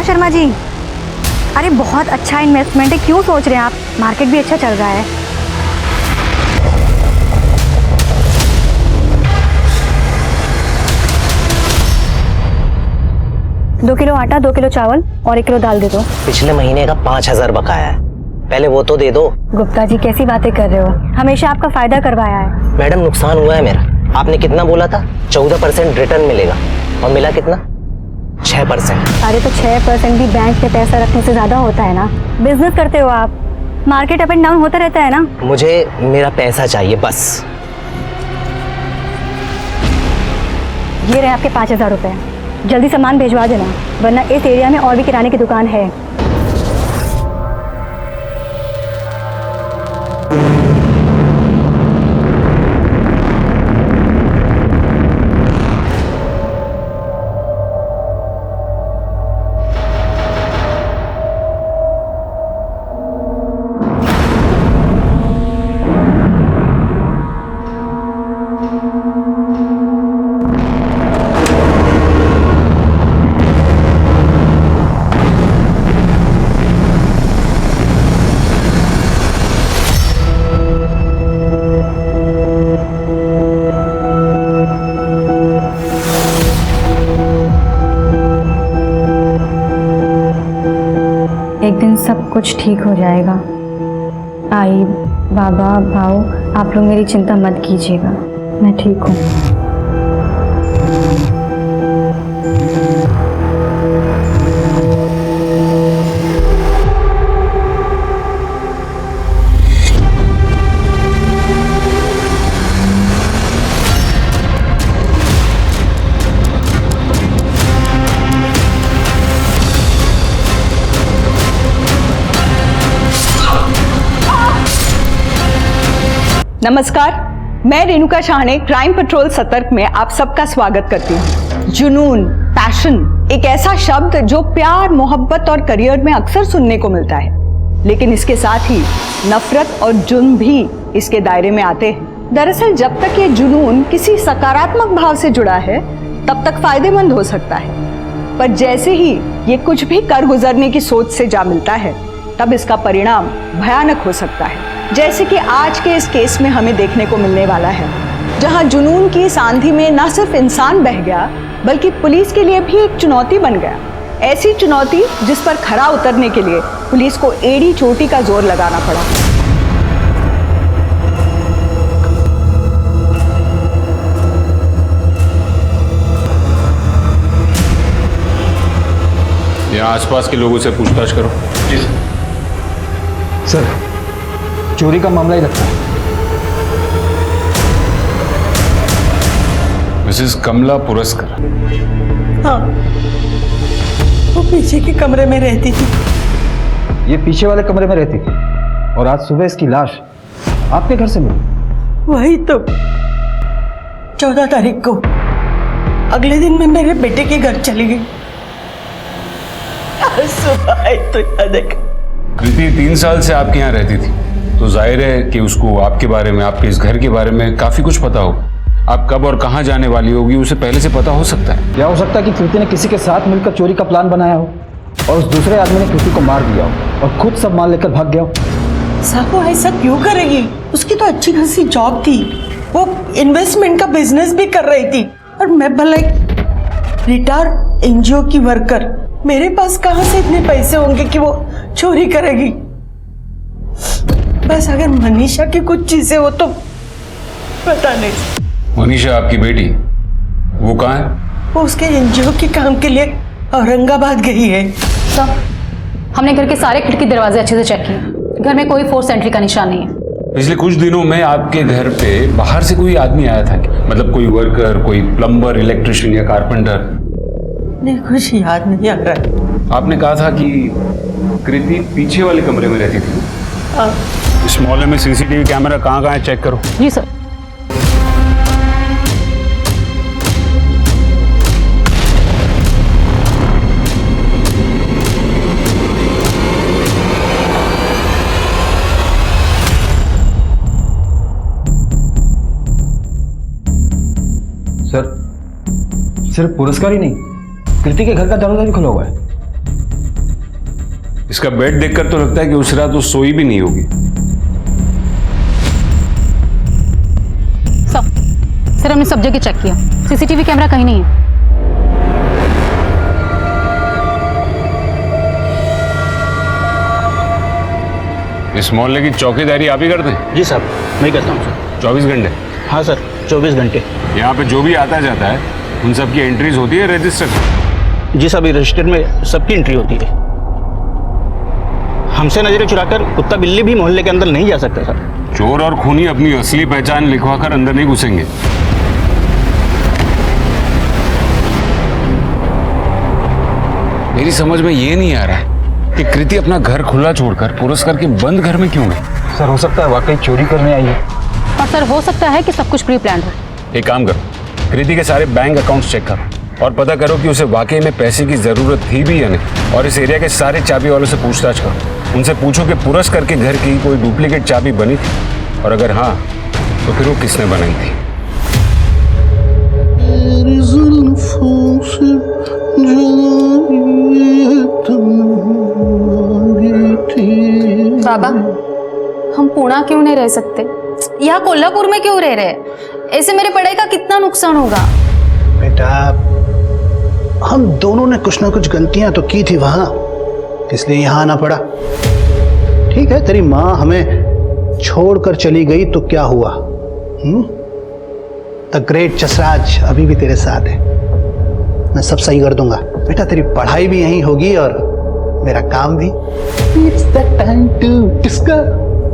हाँ शर्मा जी, अरे बहुत अच्छा इन्वेस्टमेंट है, क्यों सोच रहे हैं आप? मार्केट भी अच्छा चल रहा है। दो किलो आटा, 2 किलो चावल और 1 किलो दाल दे दो। पिछले महीने का 5,000 बकाया है, पहले वो तो दे दो। गुप्ता जी कैसी बातें कर रहे हो, हमेशा आपका फायदा करवाया है। मैडम नुकसान हुआ है मेरा। आपने कितना बोला था? 14% रिटर्न मिलेगा और मिला कितना? 6%। अरे तो 6% भी बैंक में पैसा रखने से ज्यादा होता है ना। बिजनेस करते हो आप, मार्केट अप एंड डाउन होता रहता है ना। मुझे मेरा पैसा चाहिए बस। ये रहे आपके 5,000 रुपए, जल्दी सामान भिजवा देना, वरना इस एरिया में और भी किराने की दुकान है। एक दिन सब कुछ ठीक हो जाएगा। आई, बाबा, भाऊ, आप लोग मेरी चिंता मत कीजिएगा, मैं ठीक हूँ। नमस्कार, मैं रेणुका शाहणे क्राइम पेट्रोल सतर्क में आप सबका स्वागत करती हूँ। जुनून, पैशन एक ऐसा शब्द जो प्यार, मोहब्बत और करियर में अक्सर सुनने को मिलता है, लेकिन इसके साथ ही नफरत और जुर्म भी इसके दायरे में आते हैं। दरअसल जब तक ये जुनून किसी सकारात्मक भाव से जुड़ा है तब तक फायदेमंद हो सकता है, पर जैसे ही ये कुछ भी कर गुजरने की सोच से जा मिलता है तब इसका परिणाम भयानक हो सकता है, जैसे कि आज के इस केस में हमें देखने को मिलने वाला है, जहां जुनून की इस आंधी में न सिर्फ इंसान बह गया बल्कि पुलिस के लिए भी एक चुनौती बन गया। ऐसी चुनौती जिस पर खरा उतरने के लिए पुलिस को एड़ी चोटी का जोर लगाना पड़ा। यहाँ आसपास के लोगों से पूछताछ करो। जी सर, चोरी का मामला ही लगता है। मिसेस कमला पुरस्कर। हाँ, वो पीछे के कमरे में रहती थी। ये पीछे वाले कमरे में रहती थी और आज सुबह इसकी लाश आपके घर से मिली। वही तो 14 तारीख को अगले दिन मैं मेरे बेटे के घर चली गई। आज सुबह आई तो याद है। कृति 3 साल से आपके यहाँ रहती थी, तो जाहिर है कि उसको आपके बारे में, आपके इस घर के बारे में काफी कुछ पता हो। आप कब और कहाँ जाने वाली होगी उसे पहले से पता हो सकता है। क्या हो सकता है कि कृति ने किसी के साथ मिलकर चोरी का प्लान बनाया हो और उस दूसरे आदमी ने कृति को मार दिया हो और खुद सब माल लेकर भाग गया हो। साहब वो ऐसा क्यों करेगी? उसकी तो अच्छी खासी जॉब थी, वो इन्वेस्टमेंट का बिजनेस भी कर रही थी, और मैं भला एक रिटायर्ड एनजीओ की वर्कर, मेरे पास कहाँ से इतने पैसे होंगे कि वो चोरी करेगी? बस अगर मनीषा की कुछ चीजें हो तो पता नहीं। मनीषा आपकी बेटी, वो कहाँ है? वो उसके एनजीओ के काम के लिए औरंगाबाद गई है। सर, हमने घर के सारे खिड़की दरवाजे अच्छे से चेक किए, घर में कोई फोर्स एंट्री का निशान नहीं है। पिछले कुछ दिनों में आपके घर पे बाहर से कोई आदमी आया था क्या? मतलब कोई वर्कर, कोई प्लम्बर, इलेक्ट्रिशियन या कारपेंटर? नहीं, कुछ याद नहीं आ रहा है। आपने कहा था कि कृति पीछे वाले कमरे में रहती थी। इस मोहल्ले में सीसीटीवी कैमरा कहाँ है चेक करो। जी सर। सर, सिर्फ पुरस्कार ही नहीं, कृति के घर का दरवाजा भी खुला हुआ है। इसका बेड देखकर तो लगता है कि उस रात वो सोई भी नहीं होगी। सर हमने सब जगह चेक किया, सीसीटीवी कैमरा कहीं नहीं है। इस मोहल्ले की चौकीदारी आप ही करते हैं? जी साहब, मैं करता हूँ सर। 24 घंटे? हाँ सर, 24 घंटे। यहाँ पे जो भी आता जाता है उन सब की एंट्रीज होती है रजिस्टर? जी साहब, रजिस्टर में सबकी एंट्री होती है। हमसे नजरें चुराकर कुत्ता बिल्ली भी मोहल्ले के अंदर नहीं जा सकता सर। चोर और खूनी अपनी असली पहचान लिखवाकर अंदर नहीं घुसेंगे। मेरी समझ में ये नहीं आ रहा है कि कृति अपना घर खुला छोड़कर पुरस्कार के बंद घर में क्यों गई? सर हो सकता है वाकई चोरी करने आई है। और सर हो सकता है कि सब कुछ प्री प्लान हो। एक काम करो, कृति के सारे बैंक अकाउंट्स चेक करो और पता करो कि उसे वाकई में पैसे की जरूरत थी भी या नहीं। और इस एरिया के सारे चाबी वालों से पूछताछ करो, उनसे पूछो कि पुरस्कार के घर की कोई डुप्लीकेट चाबी बनी थी, और अगर हाँ तो फिर वो किसने बनाई थी। बाबा, हम पुणे क्यों नहीं रह सकते? यहाँ कोल्हापुर में क्यों रह रहे? ऐसे मेरे पढ़ाई का कितना नुकसान होगा? बेटा, हम दोनों ने कुछ ना कुछ गलतियां तो की थी वहां, इसलिए यहाँ आना पड़ा। ठीक है, तेरी माँ हमें छोड़कर चली गई तो क्या हुआ? द ग्रेट जसराज अभी भी तेरे साथ है, मैं सब सही कर दूंगा। बेटा तेरी पढ़ाई भी यहीं होगी और मेरा काम भी। It's the time to discuss.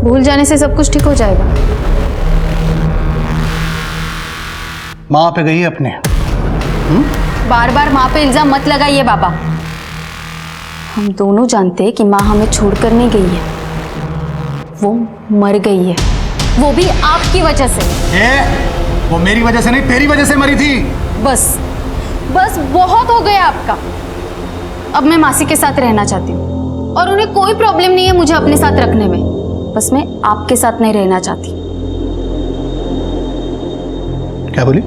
भूल जाने से सब कुछ ठीक हो जाएगा। माँ पे गई है अपने। बार बार माँ पे इल्जाम मत लगाइए बाबा। हम दोनों जानते हैं कि माँ हमें छोड़कर नहीं गई है, वो मर गई है, वो भी आपकी वजह से। वो मेरी वजह से नहीं, तेरी वजह से मरी थी। बस बस बहुत हो गया आपका। अब मैं मासी के साथ रहना चाहती हूँ और उन्हें कोई प्रॉब्लम नहीं है मुझे अपने साथ रखने में, बस मैं आपके साथ नहीं रहना चाहती। क्या बोली?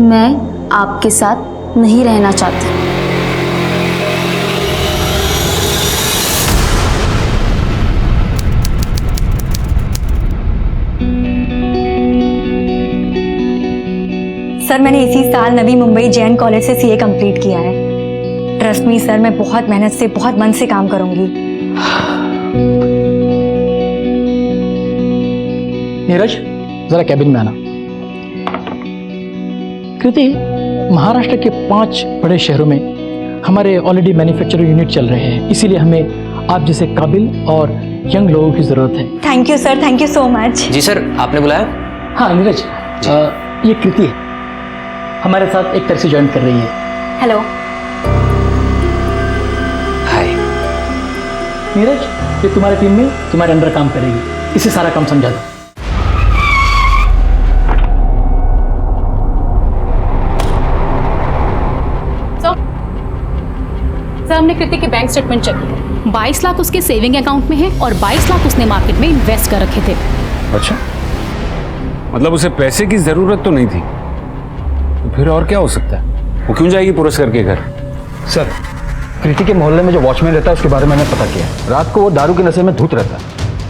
मैं आपके साथ नहीं रहना चाहती। सर मैंने इसी साल नवी मुंबई जैन कॉलेज से सीए कंप्लीट किया है। ट्रस्ट मी सर, मैं बहुत मेहनत से, बहुत मन से काम करूंगी। नीरज, जरा कैबिन में आना। कृति, महाराष्ट्र के 5 बड़े शहरों में हमारे ऑलरेडी मैन्युफैक्चरिंग यूनिट चल रहे हैं, इसीलिए हमें आप जैसे काबिल और यंग लोगों की जरूरत है। Thank you sir, thank you so much. जी सर, आपने बुलाया? हाँ नीरज, ये कृति है, हमारे साथ एक तरह से ज्वाइन कर रही है। हेलो। हाय। नीरज, ये तुम्हारी टीम में तुम्हारे अंडर काम करेगी, इसे सारा काम समझा दो। सर हमने कृति के बैंक स्टेटमेंट चेक किया, 22 लाख उसके सेविंग अकाउंट में है और 22 लाख उसने मार्केट में इन्वेस्ट कर रखे थे। अच्छा, मतलब उसे पैसे की जरूरत तो नहीं थी, तो फिर और क्या हो सकता है? वो क्यों जाएगी पुरस्कार के घर? सर, कृति के मोहल्ले में जो वॉचमैन रहता है उसके बारे में मैंने पता किया। रात को वो दारू के नशे में धुत रहता है।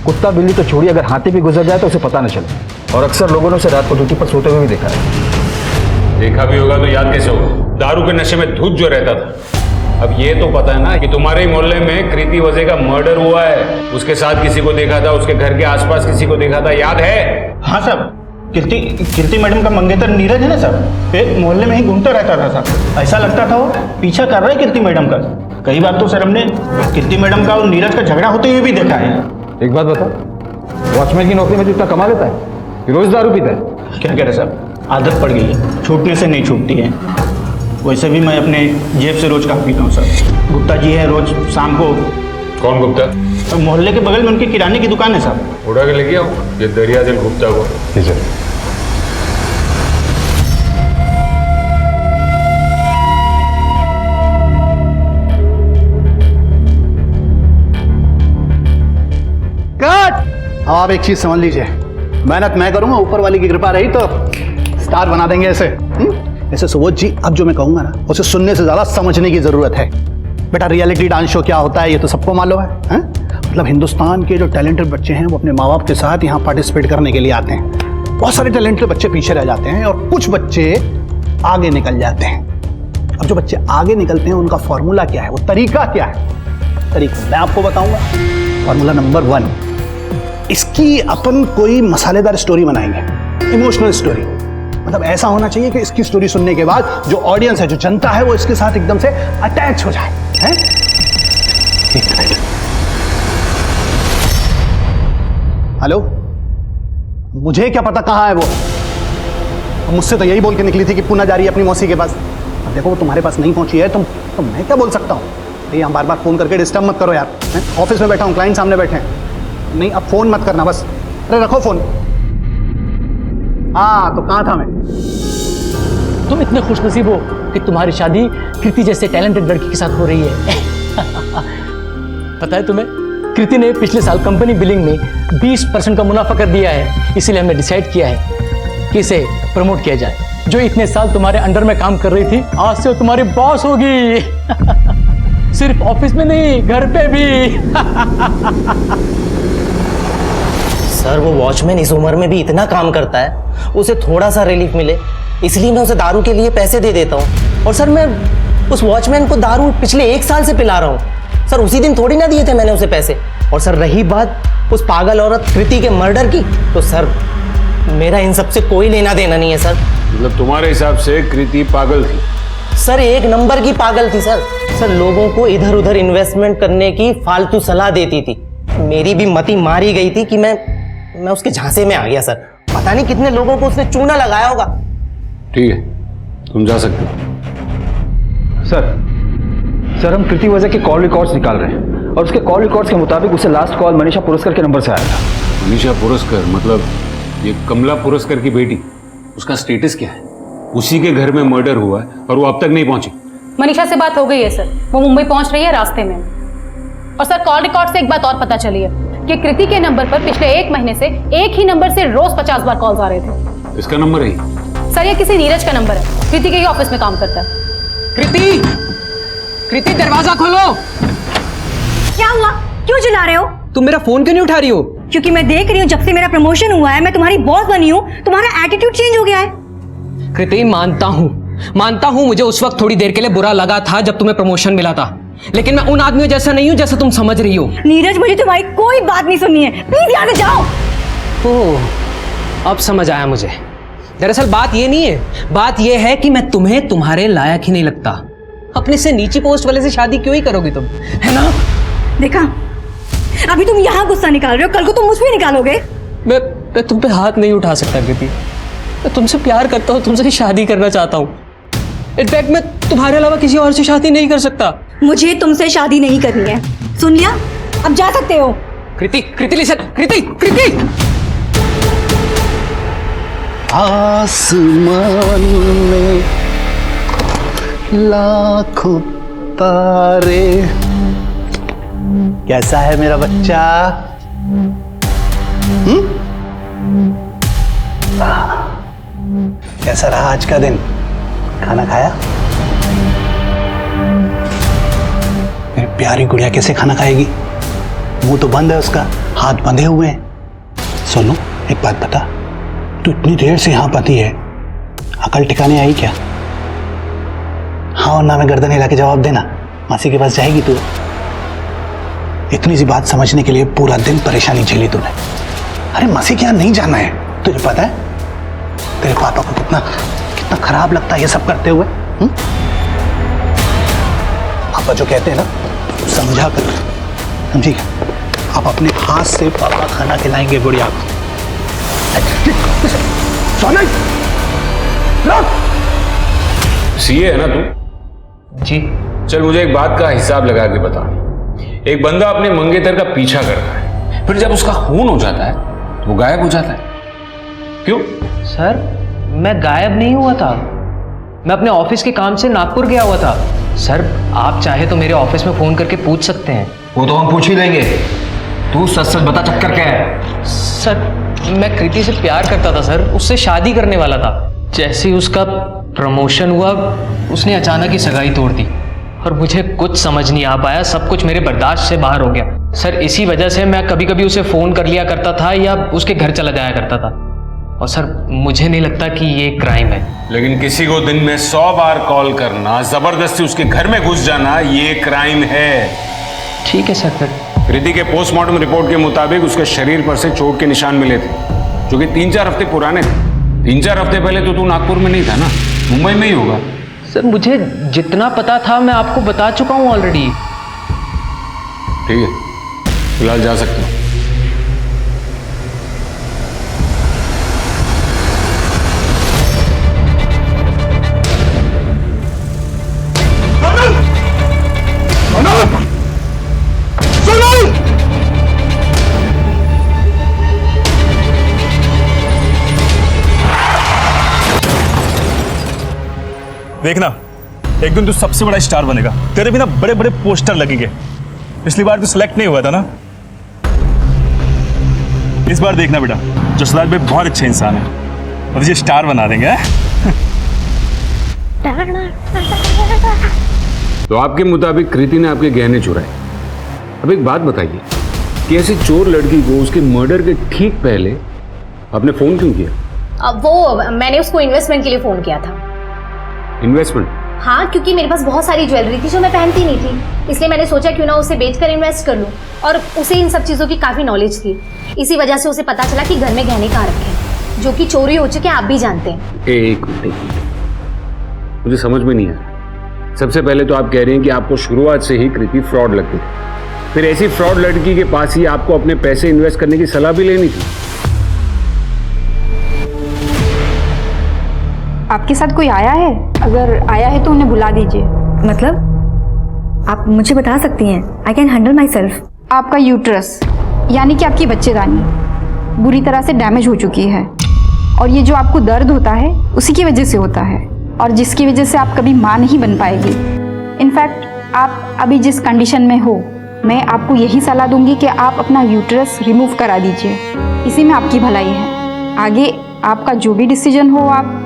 कुत्ता बिल्ली तो छोड़िए, अगर हाथी भी गुजर जाए तो उसे पता न चले, और अक्सर लोगों ने उसे रात को ड्यूटी पर सोते हुए भी देखा है। देखा भी होगा तो याद कैसे होगा? दारू के नशे में धुत जो रहता था। अब ये तो पता है ना कि तुम्हारे ही मोहल्ले में कृति वजे का मर्डर हुआ है, उसके साथ किसी को देखा था, उसके घर के आसपास किसी को देखा था, याद है? हाँ साहब, कीर्ति मैडम का मंगेतर नीरज है ना साहब, एक मोहल्ले में ही घूमता रहता था साहब। ऐसा लगता था वो पीछा कर रहा है कीर्ति मैडम का। कई बार तो सर हमने कीर्ति मैडम का और नीरज का झगड़ा होते हुए भी देखा है। एक बात बता, वॉचमैन की नौकरी में जितना कमा लेता है, रोज दारू पीता है? क्या कह रहे साहब, आदत पड़ गई है, छूटने से नहीं छूटती है। वैसे भी मैं अपने जेब से रोज कहा पीता हूँ सर। गुप्ता जी है, रोज शाम को। कौन गुप्ता? मोहल्ले के बगल में उनकी किराने की दुकान है साहब। उड़ा के लेके आओ ये दरिया दिल गुप्ता को। ठीक है। आप एक चीज समझ लीजिए, मेहनत मैं करूंगा, ऊपर वाली की कृपा रही तो स्टार बना देंगे ऐसे। ऐसे सुबोध जी, अब जो मैं कहूंगा ना, उसे सुनने से ज्यादा समझने की जरूरत है। बेटा रियलिटी डांस शो क्या होता है ये तो सबको मालूम है? मतलब हिंदुस्तान के जो टैलेंटेड बच्चे हैं वो अपने माँ बाप के साथ यहाँ पार्टिसिपेट करने के लिए आते हैं। बहुत सारे टैलेंटेड बच्चे पीछे रह जाते हैं और कुछ बच्चे आगे निकल जाते हैं। अब जो बच्चे आगे निकलते हैं उनका फॉर्मूला क्या है, वो तरीका क्या है? तरीका मैं आपको बताऊंगा। फॉर्मूला नंबर 1, इसकी अपन कोई मसालेदार स्टोरी बनाएंगे, इमोशनल स्टोरी। मतलब ऐसा होना चाहिए कि इसकी स्टोरी सुनने के बाद जो ऑडियंस है, जो जनता है, वो इसके साथ एकदम से अटैच हो जाए। हैं? हेलो, मुझे क्या पता कहाँ है वो? मुझसे तो यही बोल के निकली थी कि पुणे जा रही है अपनी मौसी के पास। अब देखो वो तुम्हारे पास नहीं पहुंची है, तो मैं क्या बोल सकता हूँ? यहाँ बार बार फोन करके डिस्टर्ब मत करो यार। ऑफिस में बैठा हूँ, क्लाइंट सामने बैठे हैं। नहीं, अब फोन मत करना बस। अरे रखो फोन। हाँ, तो कहाँ था मैं? तुम इतने खुशनसीब हो कि तुम्हारी शादी कृति जैसे टैलेंटेड लड़की के साथ हो रही है। पता है तुम्हें, कृति ने पिछले साल कंपनी बिलिंग में 20% का मुनाफा कर दिया है। इसीलिए हमने डिसाइड किया है कि इसे प्रमोट किया जाए। जो इतने साल तुम्हारे अंडर में काम कर रही थी, आज से वो तुम्हारी बॉस होगी। सिर्फ ऑफिस में नहीं, घर पे भी। सर वो वॉचमैन इस उम्र में भी इतना काम करता है, उसे थोड़ा सा रिलीफ मिले इसलिए मैं उसे दारू के लिए पैसे दे देता हूँ। और सर मैं उस वॉचमैन को दारू पिछले 1 साल से पिला रहा हूँ। सर उसी दिन थोड़ी ना दिए थे मैंने उसे पैसे। और सर रही बात उस पागल औरत कृति के मर्डर की, तो सर मेरा इन सब से कोई लेना देना नहीं है सर। मतलब तुम्हारे हिसाब से कृति पागल थी? सर 1 नंबर की पागल थी सर। सर लोगों को इधर उधर इन्वेस्टमेंट करने की फालतू सलाह देती थी। मेरी भी मति मारी गई थी कि मैं उसके झांसे में आ गया सर। पता नहीं कितने लोगों को उसने चूना लगाया होगा। ठीक है, तुम जा सकते हो। सर हम कृति वजह के कॉल रिकॉर्ड्स निकाल रहे हैं और उसके कॉल रिकॉर्ड्स के मुताबिक उसे लास्ट कॉल मनीषा पुरस्कर के नंबर से आया था। मनीषा पुरस्कर मतलब ये कमला पुरस्कर की बेटी, उसका स्टेटस क्या है? उसी के घर में मर्डर हुआ है और वो अब तक नहीं पहुंची। मनीषा से बात हो गई है सर, वो मुंबई पहुंच रही है रास्ते में। और सर कॉल रिकॉर्ड से एक बात और पता चली है कि कृति के नंबर पर पिछले 1 महीने से एक ही नंबर से रोज 50 बार कॉल्स आ रहे थे। इसका नंबर है? सर ये किसी नीरज का नंबर है, कृति के ही ऑफिस में काम करता है। कृति दरवाजा खोलो। क्या हुआ? क्यों चिल्ला रहे हो? तुम मेरा फोन क्यों नहीं उठा रही हो? क्योंकि मैं देख रही हूँ जब से मेरा प्रमोशन हुआ है, मैं तुम्हारी बॉस बनी हूँ, तुम्हारा एटीट्यूड चेंज हो गया है। कृति मानता हूँ मुझे उस वक्त थोड़ी देर के लिए बुरा लगा था जब तुम्हें प्रमोशन मिला था, लेकिन मैं उन आदमियों जैसा नहीं हूँ जैसा तुम समझ रही हो। नीरज मुझे तुम्हारी कोई बात नहीं सुननी है, प्लीज यहाँ से जाओ। ओह अब समझ आया मुझे। दरअसल बात ये नहीं है, बात ये है कि मैं तुम्हें तुम्हारे लायक ही नहीं लगता। अपने से नीची पोस्ट वाले से शादी क्यों ही करोगी तुम, है ना? देखा, अभी तुम यहाँ गुस्सा निकाल रहे हो, कल को तुम मुझ पे निकालोगे। मैं तुम पे हाथ नहीं उठा सकता कृति। मैं तुमसे प्यार करता हूँ, तुमसे शादी करना चाहता हूँ। इनफैक्ट मैं तुम्हारे अलावा किसी और से शादी नहीं कर सकता। मुझे तुमसे शादी नहीं करनी है, सुन लिया? अब जा सकते हो। कृति लिसन, कृति आसमान में लाखों तारे। कैसा है मेरा बच्चा? कैसा रहा आज का दिन? खाना खाया? मेरी प्यारी गुड़िया कैसे खाना खाएगी? मुंह तो बंद है उसका, हाथ बंधे हुए हैं। सोनू एक बात बता, तू इतनी देर से यहां पति है, अकल ठिकाने आई क्या? हाँ और ना में गर्दन हिला के जवाब देना। मासी के पास जाएगी तू? इतनी सी बात समझने के लिए पूरा दिन परेशानी झेली तूने। अरे मासी के यहाँ नहीं जाना है, तुझे पता है तेरे पापा को कितना कितना खराब लगता है ये सब करते हुए। पापा जो कहते हैं ना समझा कर, समझी? आप अपने हाथ से पापा खाना खिलाएंगे गुड़िया को। सीए है ना तू? जी। चल मुझे एक बात का हिसाब लगा के बता। एक बंदा अपने मंगेतर का पीछा करता है, फिर जब उसका खून हो जाता है तो वो गायब हो जाता है, क्यों? सर मैं गायब नहीं हुआ था, मैं अपने ऑफिस के काम से नागपुर गया हुआ था। सर आप चाहे तो मेरे ऑफिस में फोन करके पूछ सकते हैं। वो तो हम पूछ ही लेंगे, तू सच सच बता चक्कर क्या है? सर मैं कृति से प्यार करता था सर, उससे शादी करने वाला था। जैसे ही उसका प्रमोशन हुआ उसने अचानक ही सगाई तोड़ दी। और मुझे कुछ समझ नहीं आ पाया, सब कुछ मेरे बर्दाश्त से बाहर हो गया सर। इसी वजह से मैं कभी कभी उसे फ़ोन कर लिया करता था या उसके घर चला जाया करता था। और सर मुझे नहीं लगता कि ये क्राइम है। लेकिन किसी को दिन में 100 बार कॉल करना, जबरदस्ती उसके घर में घुस जाना, ये क्राइम है। ठीक है सर। फिर कृति के पोस्टमार्टम रिपोर्ट के मुताबिक उसके शरीर पर से चोट के निशान मिले थे, जो कि 3-4 हफ्ते पुराने थे। 3-4 हफ्ते पहले तो तू नागपुर में नहीं था ना, मुंबई में ही होगा। सर मुझे जितना पता था मैं आपको बता चुका हूँ ऑलरेडी। ठीक है, फिलहाल जा सकते हो। देखना, एक दिन तू सबसे बड़ा स्टार बनेगा। तेरे भी ना बड़े बड़े पोस्टर लगेंगे। पिछली बार तू सिलेक्ट नहीं हुआ था ना, इस बार देखना बेटा, जसराज भाई बहुत अच्छे इंसान है और तुझे स्टार बना देंगे। तो आपके मुताबिक कृति ने आपके गहने चुराए। अब एक बात बताइए कि ऐसी चोर लड़की को उसके मर्डर के ठीक पहले आपने फोन क्यों किया? वो मैंने उसको इन्वेस्टमेंट के लिए फोन किया था। इन्वेस्टमेंट? हाँ, क्योंकि मेरे पास बहुत सारी ज्वेलरी थी जो मैं पहनती नहीं थी, इसलिए मैंने सोचा क्यों ना उसे बेचकर इन्वेस्ट कर लूं। और उसे इन सब चीज़ों की काफ़ी नॉलेज थी, इसी वजह से उसे पता चला कि घर में गहने कहाँ रखे हैं, जो कि चोरी हो चुके हैं, आप भी जानते हैं। एक मिनट, मुझे समझ में नहीं आया। सबसे पहले तो आप कह रहे हैं कि आपको शुरुआत से ही कृति फ्रॉड लगती थी, फिर ऐसी फ्रॉड लड़की के पास ही आपको अपने पैसे इन्वेस्ट करने की सलाह भी लेनी थी। आपके साथ कोई आया है? अगर आया है तो उन्हें बुला दीजिए। मतलब आप मुझे बता सकती हैं, I can handle my self. आपका यूट्रस यानी कि आपकी बच्चेदानी बुरी तरह से डैमेज हो चुकी है, और ये जो आपको दर्द होता है उसी की वजह से होता है, और जिसकी वजह से आप कभी माँ नहीं बन पाएगी। इनफैक्ट आप अभी जिस कंडीशन में हो, मैं आपको यही सलाह दूंगी कि आप अपना यूट्रस रिमूव करा दीजिए, इसी में आपकी भलाई है। आगे आपका जो भी डिसीजन हो आप।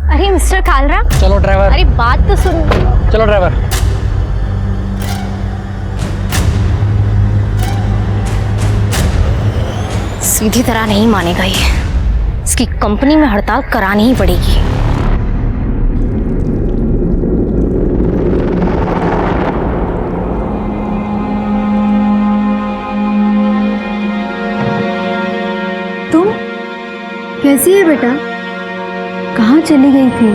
अरे मिस्टर कालरा, चलो ड्राइवर। अरे बात तो सुन। चलो ड्राइवर। सीधी तरह नहीं मानेगा ये, इसकी कंपनी में हड़ताल करानी ही पड़ेगी। तुम कैसी है बेटा? कहाँ चली गई थी?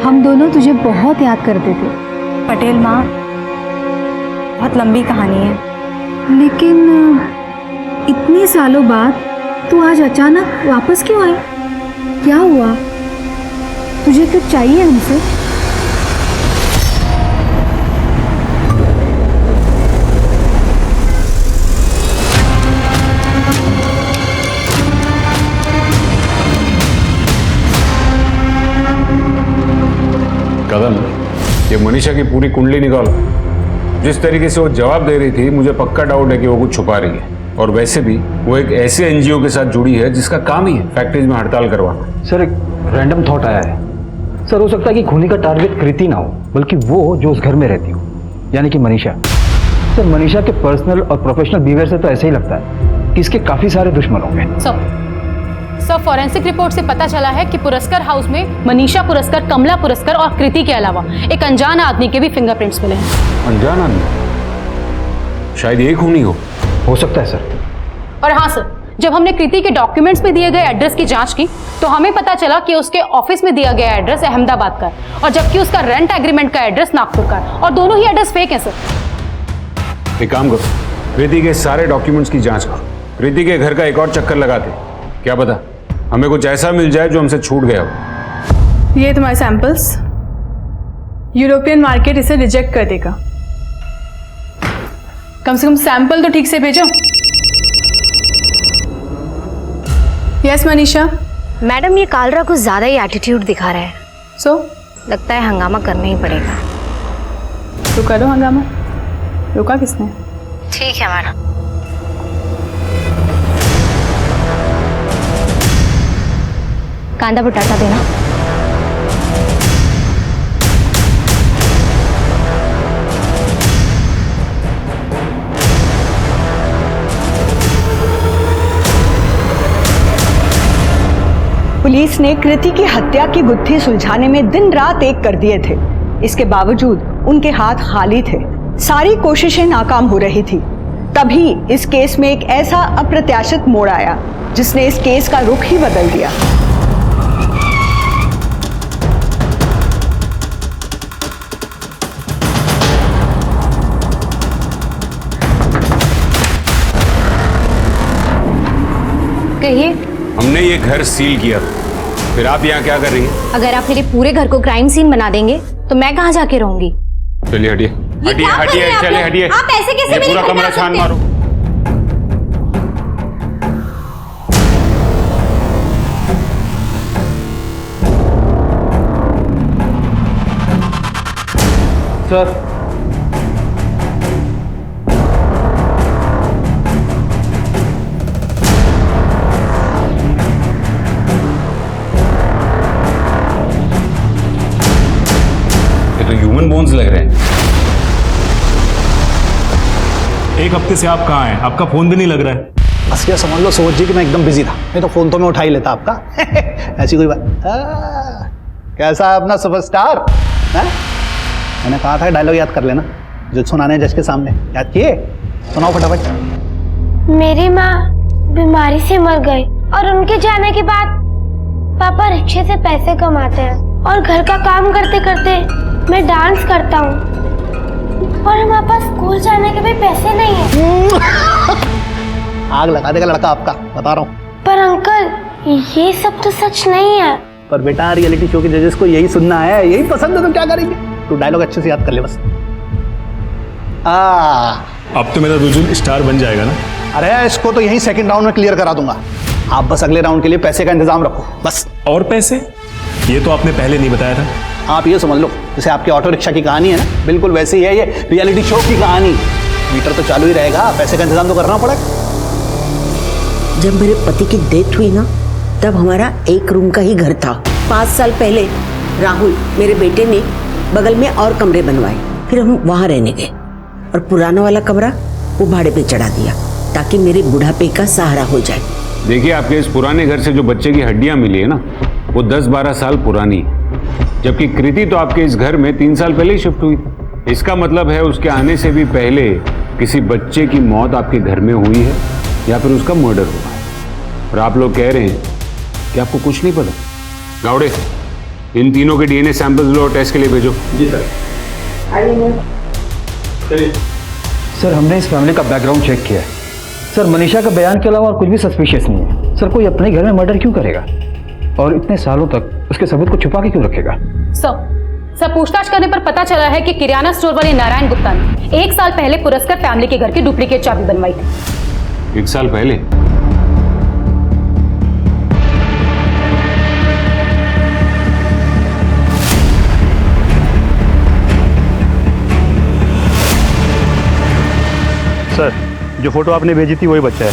हम दोनों तुझे बहुत याद करते थे। पटेल माँ, बहुत लंबी कहानी है, लेकिन इतने सालों बाद तू आज अचानक वापस क्यों आई? क्या हुआ? तुझे कुछ चाहिए हमसे? कदम, ये मनीषा की पूरी कुंडली निकालो। जिस तरीके से वो जवाब दे रही थी, मुझे पक्का डाउट है कि वो कुछ छुपा रही है। और वैसे भी वो एक ऐसे एनजीओ के साथ जुड़ी है जिसका काम ही है फैक्ट्रीज में हड़ताल करवाना। सर, एक रैंडम थॉट आया है। सर, हो सकता है कि खूनी का टारगेट कृति ना हो, बल्कि वो जो उस घर में रहती हो, यानी कि मनीषा। सर, मनीषा के पर्सनल और प्रोफेशनल बिहेवियर से तो ऐसे ही लगता है कि इसके काफी सारे दुश्मन होंगे। सर, फॉरेंसिक रिपोर्ट से पता चला है कि पुरस्कार हाउस में मनीषा पुरस्कार, कमला पुरस्कार और कृति के अलावा एक अनजान आदमी के भी फिंगरप्रिंट्स मिले हैं। अनजान आदमी? शायद ये खूनी हो सकता है सर। और हाँ सर, जब हमने कृति के डॉक्यूमेंट्स में दिए गए एड्रेस की जांच की तो हमें पता चला कि उसके ऑफिस में दिया गया एड्रेस अहमदाबाद का है, और जबकि उसका रेंट एग्रीमेंट का एड्रेस नागपुर का है, और दोनों ही एड्रेस फेक है सर। एक काम करो, कृति के सारे डॉक्यूमेंट्स की जांच करो, कृति के घर का एक और चक्कर लगाते, क्या पता हमें कुछ ऐसा मिल जाए जो हमसे छूट गया हो। ये तुम्हारे सैंपल्स, यूरोपियन मार्केट इसे रिजेक्ट कर देगा। कम से कम सैंपल तो ठीक से भेजो। यस मनीषा। मैडम, ये कालरा कुछ ज्यादा ही एटीट्यूड दिखा रहा है। सो लगता है हंगामा करना ही पड़ेगा। तो करो हंगामा, रोका किसने? ठीक है मैडम। कांदा बटाटा देना। पुलिस ने कृति की हत्या की गुत्थी सुलझाने में दिन रात एक कर दिए थे। इसके बावजूद उनके हाथ खाली थे, सारी कोशिशें नाकाम हो रही थी। तभी इस केस में एक ऐसा अप्रत्याशित मोड़ आया जिसने इस केस का रुख ही बदल दिया। कहिए। हमने ये घर सील किया, फिर आप यहाँ क्या कर रही हैं? अगर आप मेरे पूरे घर को क्राइम सीन बना देंगे तो मैं कहाँ जाके रहूंगी? चलिए हटिए हटिए हटिए, चलिए हटिए। आप ऐसे कैसे ये मेरे पूरा घर में कमरा आ छान सकते हैं? मारो। सर, ये तो ह्यूमन बोन्स लग रहे हैं। एक हफ्ते से आप कहाँ हैं? आपका फोन भी नहीं लग रहा है। बस क्या समझ लो सोच जी कि मैं एकदम बिजी था, नहीं तो फोन तो मैं उठा ही लेता आपका। ऐसी कोई बात। कैसा है अपना सुपरस्टार? मैंने कहा था डायलॉग याद कर लेना जो सुनाने जज के सामने। याद किए? सुनाओ फटाफट। मेरी माँ बीमारी से मर गई और उनके जाने के बाद पापा रिक्शे से पैसे कमाते हैं और घर का काम करते करते मैं डांस करता हूँ और हमारे पास स्कूल जाने के भी पैसे नहीं है। आग लगा देगा लड़का आपका, बता रहा हूँ। पर अंकल ये सब तो सच नहीं है। पर बेटा रियलिटी शो के जजेस को यही सुनना है, यही पसंद है, तो क्या करेंगे? तू डायलॉग अच्छे से याद कर ले बस। अब तो मेरा रुजुल स्टार बन जाएगा ना? अरे इसको तो यही सेकंड राउंड में क्लियर करा दूंगा। आप बस अगले राउंड के लिए पैसे का इंतजाम रखो बस। और पैसे? ये तो आपने पहले नहीं बताया था। आप ये समझ लो जैसे आपके ऑटो रिक्शा की कहानी है ना, बिल्कुल वैसे ही है ये रियलिटी शो की कहानी। मीटर तो चालू ही रहेगा, पैसे का इंतजाम तो करना पड़ेगा। जब मेरे पति की डेथ हुई ना, तब हमारा एक रूम का ही घर था। 5 साल पहले राहुल मेरे बेटे ने बगल में और कमरे बनवाए, फिर हम वहां रहने गए और पुराना वाला कमरा वो भाड़े पे चढ़ा दिया ताकि मेरे बुढ़ापे का सहारा हो जाए। देखिए आपके इस पुराने घर से जो बच्चे की हड्डियां मिली है ना, वो 10-12 साल पुरानी है, जबकि कृति तो आपके इस घर में 3 साल पहले ही शिफ्ट हुई। इसका मतलब है उसके आने से भी पहले किसी बच्चे की मौत आपके घर में हुई है या फिर उसका मर्डर हुआ है। और आप लोग कह रहे हैं कि आपको कुछ नहीं पता। गावड़े, इन तीनों के डीएनए सैंपल्स लो और टेस्ट के लिए भेजो। जी सर। चलिए सर, हमने इस फैमिली का बैकग्राउंड चेक किया है सर। मनीषा का बयान के अलावा और कुछ भी सस्पिशियस नहीं है सर। कोई अपने घर में मर्डर क्यों करेगा और इतने सालों तक उसके सबूत को छुपा के क्यों रखेगा? सर पूछताछ करने पर पता चला है कि किराना स्टोर वाले नारायण गुप्ता ने 1 साल पहले पुरस्कार फैमिली के घर की डुप्लीकेट चाबी बनवाई थी। 1 साल पहले? सर, जो फोटो आपने भेजी थी वही बच्चा है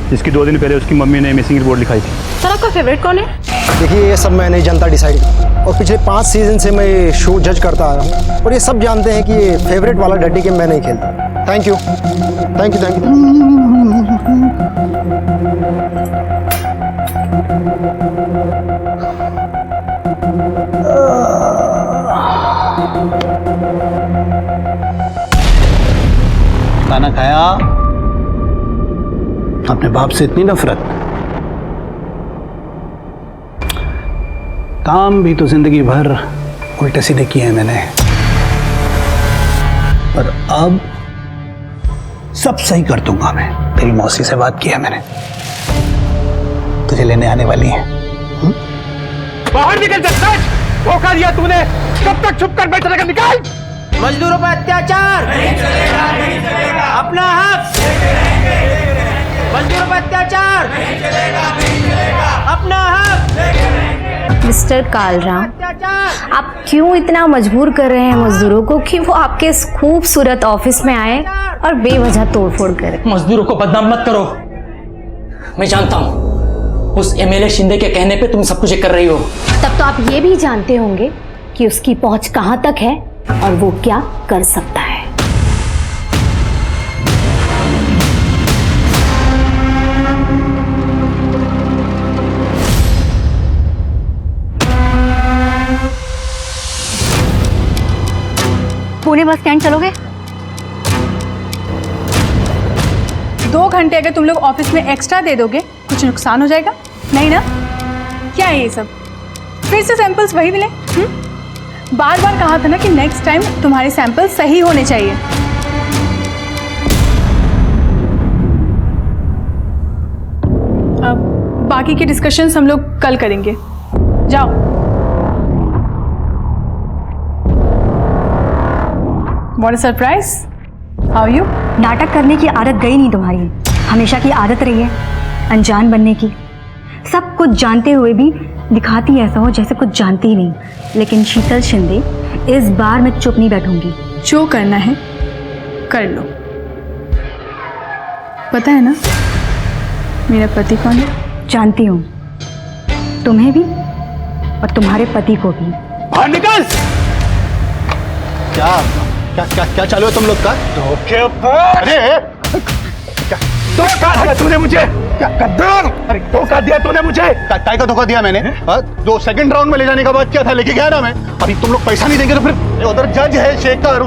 जिसकी 2 दिन पहले उसकी मम्मी ने मिसिंग रिपोर्ट लिखाई थी। सर आपका फेवरेट कौन है? देखिए ये सब मैं नहीं जानता डिसाइड, और पिछले 5 सीजन से मैं ये शो जज करता आ रहा हूँ और ये सब जानते हैं कि ये फेवरेट वाला डड्डी गेम मैं नहीं खेलता। Thank you thank you thank you. खाना खाया? अपने बाप से इतनी नफरत? काम भी तो जिंदगी भर उल्टे सीधे किए हैं मैंने, पर अब सब सही कर दूंगा मैं। तेरी मौसी से बात की है मैंने, तुझे लेने आने वाली है। बाहर निकल जा, धोखा दिया तूने। कब तक छुप कर बैठ रहेगा? निकाल। मजदूरों पर अत्याचार नहीं चलेगा, नहीं चलेगा। अपना हक मजदूरों पर अत्याचार नहीं चलेगा, नहीं चलेगा। अपना हक मिस्टर कालराम, आप क्यों इतना मजबूर कर रहे हैं मजदूरों को कि वो आपके इस खूबसूरत ऑफिस में आए और बेवजह तोड़फोड़ करें? मजदूरों को बदनाम मत करो। मैं जानता हूं उस एमएलए शिंदे के कहने पे तुम सब कुछ कर रही हो। तब तो आप ये भी जानते होंगे कि उसकी पहुंच कहां तक है और वो क्या कर सकता है। पुणे बस स्टैंड चलोगे? 2 घंटे अगर तुम लोग ऑफिस में एक्स्ट्रा दे दोगे कुछ नुकसान हो जाएगा? नहीं ना? क्या है ये सब? फिर से सैंपल्स वही मिले? बार बार कहा था ना कि नेक्स्ट टाइम तुम्हारे सैंपल सही होने चाहिए। अब बाकी के डिस्कशंस हम लोग कल करेंगे। जाओ। What a surprise! How are you? नाटक करने की आदत गई नहीं तुम्हारी, हमेशा की आदत रही है अनजान बनने की। सब कुछ जानते हुए भी दिखाती ऐसा हो जैसे कुछ जानती ही नहीं। लेकिन शीतल शिंदे, इस बार मैं चुप नहीं बैठूंगी। जो करना है कर लो। पता है ना मेरा पति कौन है? जानती हूँ, तुम्हें भी और तुम्हारे पति को भी। बाहर निकल! क्या क्या क्या क्या चालू है तुम लोग का? अरे धोखा दिया तूने मुझे! क्या गद्दार! अरे धोखा दिया तूने मुझे! काय का धोखा दिया मैंने? जो सेकंड राउंड में ले जाने का बात किया था, लेके गया ना मैं। अभी तुम लोग पैसा नहीं देंगे तो फिर उधर जज है शेखर,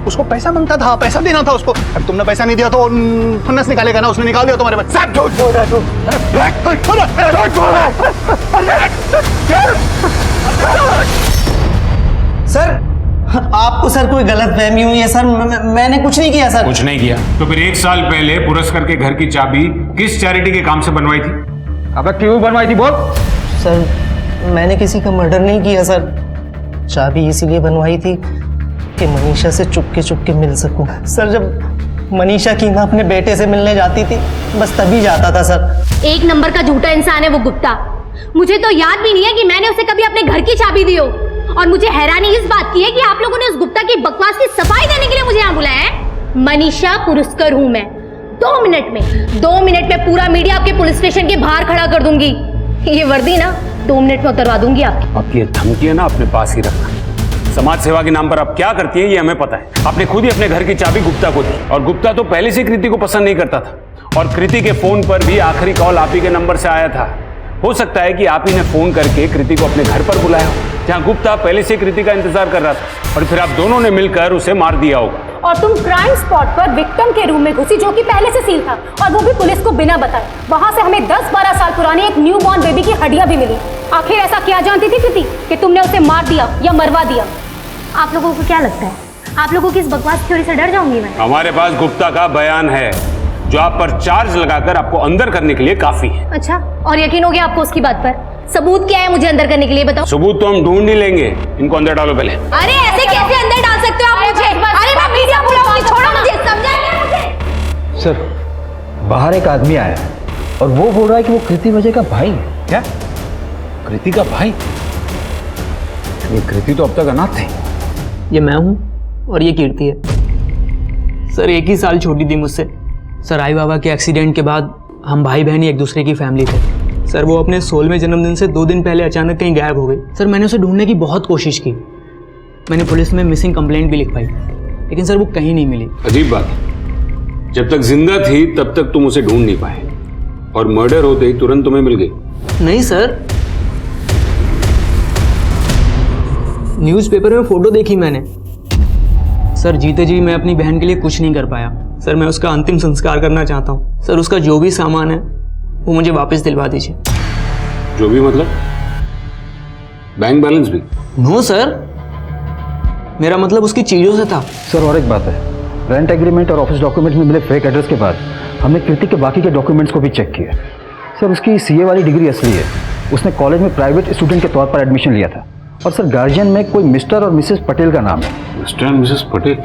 उसको पैसा मांगता था, पैसा देना था उसको। अभी तुमने पैसा नहीं दिया तो फन्नस निकालेगा ना, उसने निकाल दिया तुम्हारे पास। सब झूठ बोल रहा है तू। सर, आपको सर कोई गलतफहमी हुई है सर। मैंने कुछ नहीं किया सर। कुछ नहीं किया तो फिर 1 साल पहले पुरस्कार के घर की चाबी किस चैरिटी के काम से बनवाई थी? अब क्यों बनवाई थी बोल? सर, मैंने किसी का मर्डर नहीं किया सर। चाबी इसीलिए बनवाई थी कि मनीषा से चुपके मिल सकूं। सर, जब मनीषा की ना अपने बेटे से मिलने जाती थी, बस तभी जाता था सर। 1 नंबर का झूठा इंसान है वो गुप्ता। मुझे तो याद भी नहीं है कि मैंने उसे कभी अपने घर की चाबी दी हो। और मुझे हैरानी इस बात की है कि आप लोगों ने उस गुप्ता की बकवास की सफाई देने के लिए मुझे यहाँ बुलाया है। मनीषा पुरस्कार हूँ मैं। 2 मिनट में पूरा मीडिया आपके पुलिस स्टेशन के बाहर खड़ा कर दूंगी। ये वर्दी ना 2 मिनट में उतरवा दूंगी आपकी। आपकी ये धमकी है ना अपने पास ही रखना। समाज सेवा के नाम पर आप क्या करती है ये हमें पता है। आपने खुद ही अपने घर की चाबी गुप्ता को दी और गुप्ता तो पहले से कृति को पसंद नहीं करता था। और कृति के फोन पर भी आखिरी कॉल आप ही के नंबर से आया था। हो सकता है कि आप ही ने फोन करके कृति को अपने घर पर बुलाया हो, जहां गुप्ता पहले से कृति का इंतजार कर रहा था, और फिर आप दोनों ने मिलकर उसे मार दिया होगा। और तुम क्राइम स्पॉट पर विक्टिम के रूम में घुसी, जो कि पहले से सील था, और वो भी पुलिस को बिना बताए। वहां से हमें 10-12 साल पुरानी एक न्यू बॉर्न बेबी की हड्डियां भी मिली। आखिर ऐसा क्या जानती थी कृति कि तुमने उसे मार दिया या मरवा दिया? आप लोगों को क्या लगता है, आप लोगों की इस बकवास थ्योरी से डर जाऊंगी मैं? हमारे पास गुप्ता का बयान है जो आप पर चार्ज लगाकर आपको अंदर करने के लिए काफी है। अच्छा, और यकीन हो गया आपको उसकी बात पर? सबूत क्या है मुझे अंदर करने के लिए बताओ। सबूत तो हम ढूंढ ही लेंगे, इनको अंदर डालो पहले। अरे ऐसे कैसे अंदर डाल सकते हो आप मुझे? अरे मैं मीडिया बुलाऊंगी, छोड़ो मुझे, समझाइए मुझे। सर, बाहर एक आदमी आया है और वो बोल रहा है कि वो कृति वजह का भाई है। क्या? कृति का भाई? ये कृति तो अब तक अनाथ थी। ये मैं हूँ और ये कीर्ति है। सर, 1 ही साल छोटी थी मुझसे। सर, आई बाबा के एक्सीडेंट के बाद हम भाई बहन ही एक दूसरे की फैमिली थे। सर, वो अपने 16वें जन्मदिन से 2 दिन पहले अचानक कहीं गायब हो गई। सर, मैंने उसे ढूंढने की बहुत कोशिश की। मैंने पुलिस में मिसिंग कंप्लेंट भी लिखवाई, लेकिन सर वो कहीं नहीं मिली। अजीब बात है, जब तक जिंदा थी तब तक तुम उसे ढूंढ नहीं पाए, और मर्डर होते ही तुरंत तुम्हें मिल गई। नहीं सर, न्यूज़पेपर में फोटो देखी मैंने। सर, जीते जी मैं अपनी बहन के लिए कुछ नहीं कर पाया। सर, मैं उसका अंतिम संस्कार करना चाहता हूँ। सर, उसका जो भी सामान है वो मुझे वापस दिलवा दीजिए। जो भी मतलब? बैंक बैलेंस भी? नो सर, मेरा मतलब उसकी चीजों से था। सर, और एक बात है, रेंट एग्रीमेंट और ऑफिस डॉक्यूमेंट में मिले फेक एड्रेस के बाद हमने कृति के बाकी के डॉक्यूमेंट्स को भी चेक किया। सर, उसकी सीए वाली डिग्री असली है। उसने कॉलेज में प्राइवेट स्टूडेंट के तौर पर एडमिशन लिया था। और सर, गार्जियन में कोई मिस्टर और मिसेस पटेल का नाम है। Mister and Mrs Patel?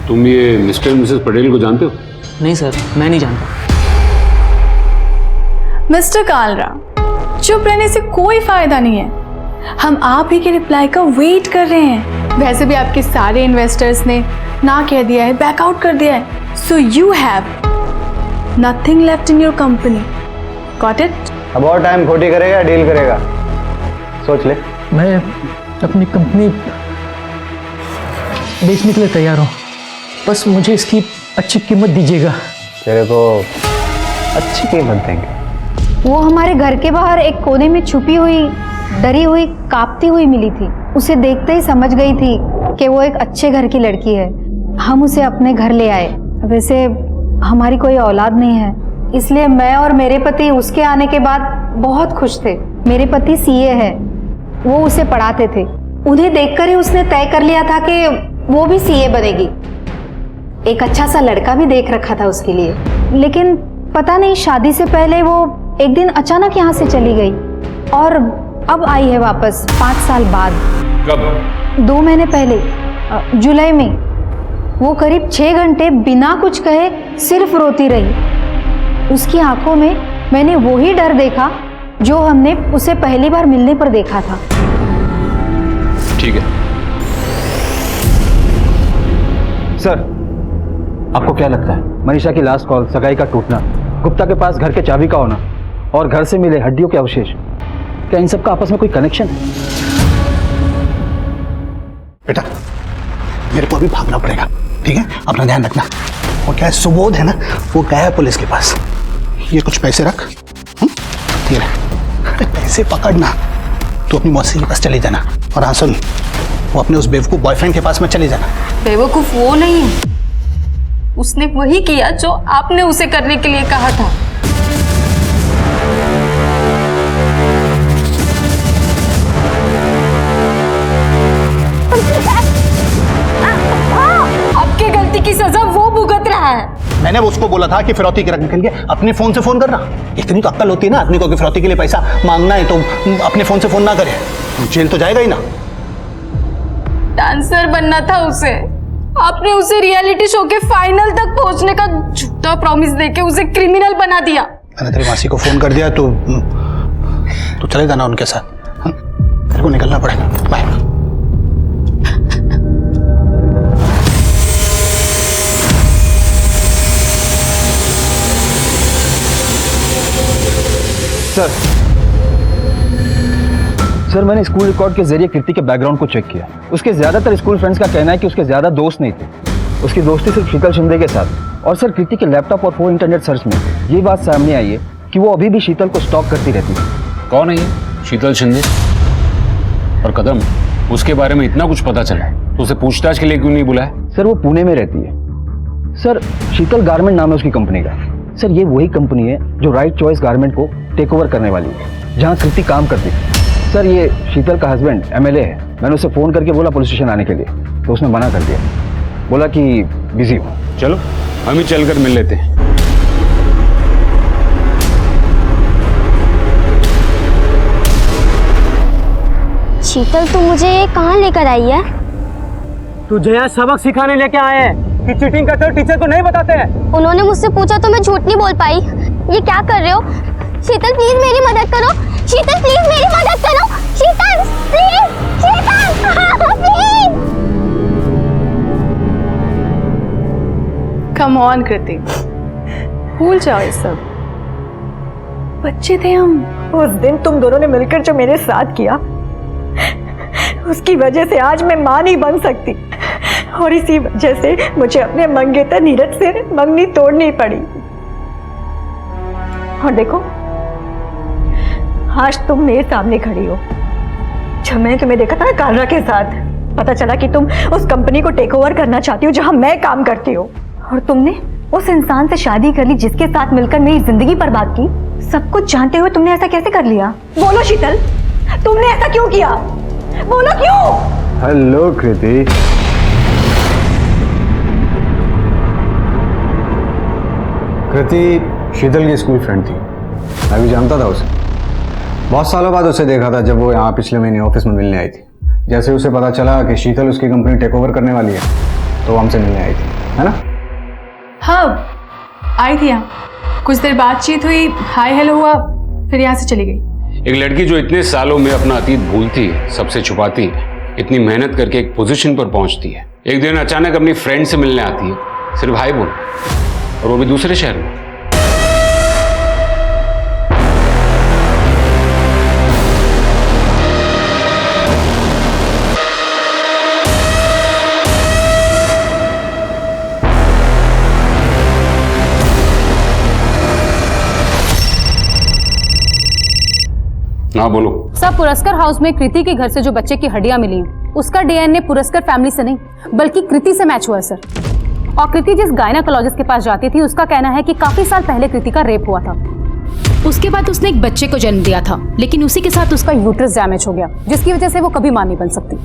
तुम ये मिस्टर एंड मिसेस पटेल को जानते हो? नहीं सर, मैं नहीं जानता। मिस्टर कालरा, चुप रहने से कोई फायदा नहीं है, हम आप ही के रिप्लाई का वेट कर रहे हैं। वैसे भी आपके सारे इन्वेस्टर्स ने ना कह दिया है, बैकआउट कर दिया है, so you have nothing left in your company. Got it? अब और टाइम खोटी करेगा डील करेगा, सोच ले। मैं अपनी कंपनी बेचने के लिए तैयार हूँ, बस मुझे इसकी अच्छी कीमत दीजिएगा। तेरे को अच्छी कीमत देंगे। वो हमारे घर के बाहर एक कोने में छुपी हुई, डरी हुई, कांपती हुई मिली थी। उसे देखते ही समझ गई थी कि वो एक अच्छे घर की लड़की है। हम उसे अपने घर ले आए। वैसे हमारी कोई औलाद नहीं है, इसलिए मैं और मेरे पति उसके आने के बाद बहुत खुश थे। मेरे पति सीए है, वो उसे पढ़ाते थे। उन्हें देखकर ही उसने तय कर लिया था कि वो भी सीए बनेगी। एक अच्छा सा लड़का भी देख रखा था उसके लिए, लेकिन पता नहीं शादी से पहले वो एक दिन अचानक यहाँ से चली गई और अब आई है वापस 5 साल बाद। कब? 2 महीने पहले, जुलाई में। वो करीब 6 घंटे बिना कुछ कहे सिर्फ रोती रही। उसकी आंखों में मैंने वही डर देखा जो हमने उसे पहली बार मिलने पर देखा था। ठीक है सर, आपको क्या लगता है मनीषा की लास्ट कॉल, सगाई का टूटना, गुप्ता के पास घर के चाबी का होना और घर से मिले हड्डियों के अवशेष, क्या इन सब का आपस में कोई कनेक्शन है? बेटा, मेरे को अभी भागना पड़ेगा, ठीक है? अपना ध्यान रखना। और क्या है, सुबोध है ना, वो गया है पुलिस के पास। ये कुछ पैसे रख, ये अरे पैसे पकड़ना, तू अपनी मौसी के पास चली जाना। और हाँ सुन, वो अपने उस बेवकूफ बॉयफ्रेंड के पास में चली जाना। बेवकूफ वो नहीं है, उसने वही किया जो आपने उसे करने के लिए कहा था। आपकी गलती की सजा वो भुगत रहा है। मैंने उसको बोला था कि फिरौती की रकम के लिए अपने फोन से फोन करना। इतनी तो अक्ल होती है ना आदमी को कि फिरौती के लिए पैसा मांगना है तो अपने फोन से फोन ना करे, जेल तो जाएगा ही ना। डांसर बनना था उसे, आपने उसे रियलिटी शो के फाइनल तक पहुंचने का झूठा प्रॉमिस देके उसे क्रिमिनल बना दिया। मैंने तेरी मासी को फोन कर दिया, तो चले जाना उनके साथ। तेरे को निकलना पड़ेगा, बाय। सर, मैंने स्कूल रिकॉर्ड के जरिए कीर्ति के बैकग्राउंड को चेक किया। उसके ज्यादातर स्कूल फ्रेंड्स का कहना है कि उसके ज्यादा दोस्त नहीं थे। उसकी दोस्ती सिर्फ शीतल शिंदे के साथ। और सर, कीर्ति के लैपटॉप और फोन इंटरनेट सर्च में ये बात सामने आई है कि वो अभी भी शीतल को स्टॉक करती रहती है। कौन है ये शीतल शिंदे? और कदम, उसके बारे में इतना कुछ पता चला है तो उसे पूछताछ के लिए क्यों नहीं बुलाया? सर, वो पुणे में रहती है। सर, शीतल गारमेंट नाम है उसकी कंपनी का। सर, ये वही कंपनी है जो राइट चॉइस गारमेंट को टेक ओवर करने वाली है, जहाँ कीर्ति काम करती है। सर, ये शीतल का हस्बैंड एमएलए है। मैंने उसे फोन करके बोला पुलिस स्टेशन आने के लिए, तो उसने मना कर दिया, बोला कि बिजी हो। चलो हम ही चलकर मिल लेते हैं। शीतल, तू मुझे ये कहाँ लेकर आई है? तुझे यहाँ सबक सिखाने लेके आए हैं कि चीटिंग करते हो टीचर को नहीं बताते हैं। उन्होंने मुझसे पूछा तो मैं झूठ नहीं बोल पाई। ये क्या कर रहे हो? शीतल, प्लीज मेरी मदद करो। शीतल, प्लीज मेरी मदद करो। Sheetal, please. Sheetal, please. Come on Kriti, भूल जाओ ये सब, बच्चे थे हम। उस दिन तुम दोनों ने मिलकर जो मेरे साथ किया, उसकी वजह से आज मैं मां नहीं बन सकती, और इसी वजह से मुझे अपने मंगेतर नीरज से मंगनी तोड़नी पड़ी। और देखो, आज तुम मेरे सामने खड़ी हो। जब मैंने तुम्हें देखा था कालरा के साथ, पता चला कि तुम उस कंपनी को टेक ओवर करना चाहती हो जहां मैं काम करती हूँ, और तुमने उस इंसान से शादी कर ली जिसके साथ मिलकर मेरी जिंदगी बर्बाद की। सब कुछ जानते हुए तुमने ऐसा कैसे कर लिया? बोलो शीतल, तुमने ऐसा क्यों किया? बोलो क्यों? हेलो कृति, कृति शीतल की स्कूल फ्रेंड थी। मैं भी जानता था उसे। बहुत सालों बाद उसे देखा था जब वो यहाँ पिछले महीने ऑफिस में मिलने आई थी। जैसे उसे पता चला कि शीतल उसकी कंपनी टेक ओवर करने वाली है, तो वो हमसे मिलने आई थी, है ना? हाँ, आई थी यहाँ। कुछ देर बातचीत हुई, हाय हेलो हुआ, फिर यहाँ से चली गई। एक लड़की जो इतने सालों में अपना अतीत भूलती है, सबसे छुपाती है, इतनी मेहनत करके एक पोजीशन पर पहुंचती है, एक दिन अचानक अपनी फ्रेंड से मिलने आती है, सिर्फ हाय बोल, और वो भी दूसरे शहर में। हाँ बोलो। सब पुरस्कार हाउस में कृति के घर से जो बच्चे की हड्डियां मिली उसका डीएनए पुरस्कार फैमिली से नहीं बल्कि कृति से मैच हुआ है सर। और कृति जिस गायनेकोलॉजिस्ट के पास जाती थी उसका कहना है कि काफी साल पहले कृति का रेप हुआ था। उसके बाद उसने एक बच्चे को जन्म दिया था, लेकिन उसी के साथ उसका यूट्रस डैमेज हो गया, जिसकी वजह से वो कभी मां नहीं बन सकती।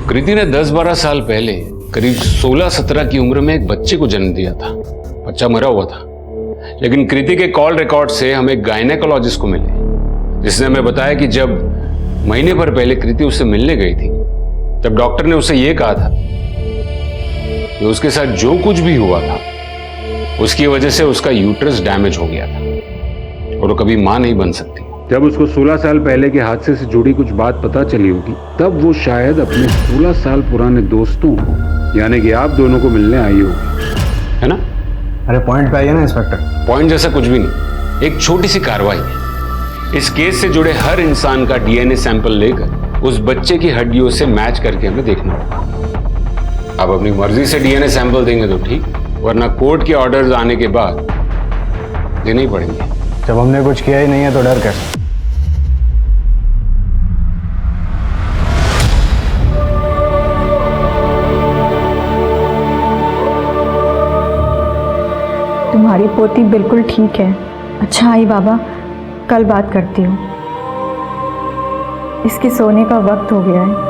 कृति ने 10-12 साल पहले करीब 16-17 की उम्र में एक बच्चे को जन्म दिया था। बच्चा मरा हुआ था, लेकिन कृति के कॉल रिकॉर्ड से हम एक गायनेकोलॉजिस्ट को मिले, जिसने हमें बताया कि जब महीने भर पहले कृति उससे मिलने गई थी तब डॉक्टर ने उसे यह कहा था कि उसके साथ जो कुछ भी हुआ था उसकी वजह से उसका यूट्रस डैमेज हो गया था और वो कभी मां नहीं बन सकती। जब उसको 16 साल पहले के हादसे से जुड़ी कुछ बात पता चली होगी तब वो शायद अपने 16 साल पुराने दोस्तों को यानी कि आप दोनों को मिलने आई होगी, है ना? अरे पॉइंट पे आइए ना इंस्पेक्टर। पॉइंट जैसा कुछ भी नहीं, एक छोटी सी कार्रवाई है। इस केस से जुड़े हर इंसान का डीएनए सैंपल लेकर उस बच्चे की हड्डियों से मैच करके हमें देखना होगा। आप अपनी मर्जी से डीएनए सैंपल देंगे तो ठीक, वरना कोर्ट के ऑर्डर्स आने के बाद देने ही पड़ेंगे। जब हमने कुछ किया ही नहीं है तो डर कैसे? तुम्हारी पोती बिल्कुल ठीक है। अच्छा आई बाबा, कल बात करती हूँ। इसके सोने का वक्त हो गया है।